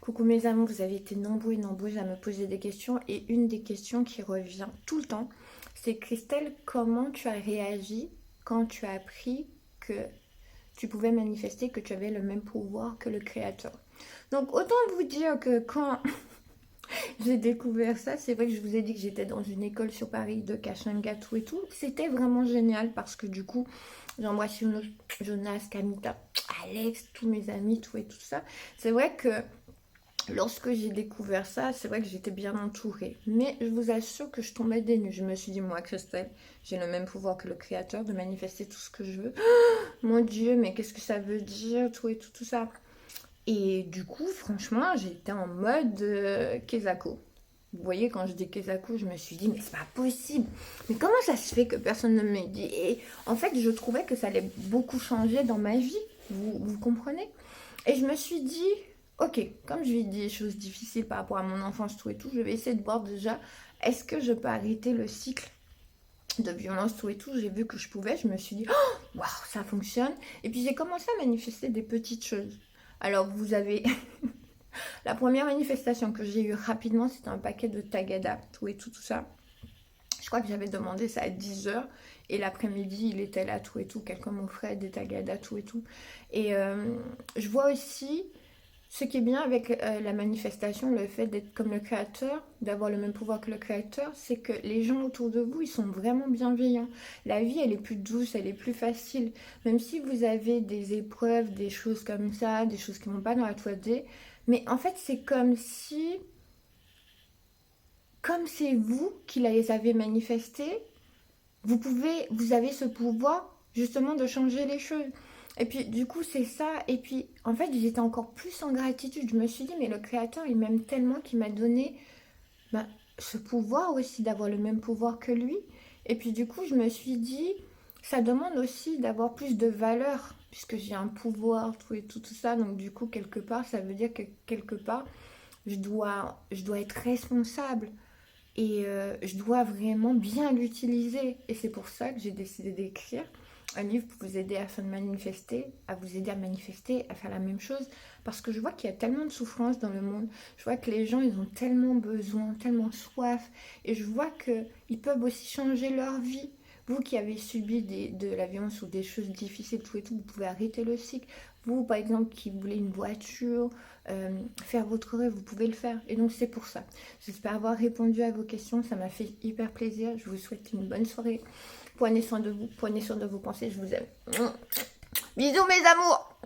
Coucou mes amours, vous avez été nombreux et nombreuses à me poser des questions et une des questions qui revient tout le temps, c'est Christelle, comment tu as réagi quand tu as appris que tu pouvais manifester, que tu avais le même pouvoir que le créateur. Donc autant vous dire que quand j'ai découvert ça, c'est vrai que je vous ai dit que j'étais dans une école sur Paris de Kashangatou et tout, c'était vraiment génial parce que du coup, j'embrasse Jonas, Kamita, Alex, tous mes amis, tout et tout ça. C'est vrai que lorsque j'ai découvert ça, c'est vrai que j'étais bien entourée. Mais je vous assure que je tombais des nues. Je me suis dit, moi, Christelle, j'ai le même pouvoir que le créateur de manifester tout ce que je veux. Mon Dieu, mais qu'est-ce que ça veut dire, tout et tout, tout ça. Et du coup, franchement, j'étais en mode Kezako. Vous voyez, quand je dis Kezako, je me suis dit, mais c'est pas possible. Mais comment ça se fait que personne ne me dit? Et en fait, je trouvais que ça allait beaucoup changer dans ma vie. Vous comprenez? Et je me suis dit, ok, comme je vis des choses difficiles par rapport à mon enfance, tout et tout, je vais essayer de voir déjà, est-ce que je peux arrêter le cycle de violence, tout et tout. J'ai vu que je pouvais, je me suis dit, oh, waouh, ça fonctionne. Et puis j'ai commencé à manifester des petites choses. Alors vous avez la première manifestation que j'ai eue rapidement, c'était un paquet de Tagada, tout et tout, tout ça. Je crois que j'avais demandé ça à 10h et l'après-midi, il était là, tout et tout. Quelqu'un m'offrait des Tagada, tout et tout. Et je vois aussi ce qui est bien avec la manifestation, le fait d'être comme le créateur, d'avoir le même pouvoir que le créateur, c'est que les gens autour de vous, ils sont vraiment bienveillants. La vie, elle est plus douce, elle est plus facile. Même si vous avez des épreuves, des choses comme ça, des choses qui ne vont pas dans la 3D, mais en fait, c'est comme c'est vous qui les avez manifestés, vous avez ce pouvoir justement de changer les choses. Et puis du coup c'est ça, et puis en fait j'étais encore plus en gratitude, je me suis dit mais le créateur il m'aime tellement qu'il m'a donné bah, ce pouvoir aussi, d'avoir le même pouvoir que lui. Et puis du coup je me suis dit, ça demande aussi d'avoir plus de valeur, puisque j'ai un pouvoir, tout et tout, tout ça, donc du coup quelque part ça veut dire que quelque part je dois être responsable. Et je dois vraiment bien l'utiliser. Et c'est pour ça que j'ai décidé d'écrire un livre pour vous aider à faire manifester, à vous aider à manifester, à faire la même chose. Parce que je vois qu'il y a tellement de souffrance dans le monde. Je vois que les gens, ils ont tellement besoin, tellement soif. Et je vois qu'ils peuvent aussi changer leur vie. Vous qui avez subi de la violence ou des choses difficiles, tout et tout, vous pouvez arrêter le cycle. Vous, par exemple, qui voulez une voiture, faire votre rêve, vous pouvez le faire. Et donc, c'est pour ça. J'espère avoir répondu à vos questions. Ça m'a fait hyper plaisir. Je vous souhaite une bonne soirée. Prenez soin de vous, prenez soin de vos pensées. Je vous aime. Bisous, mes amours.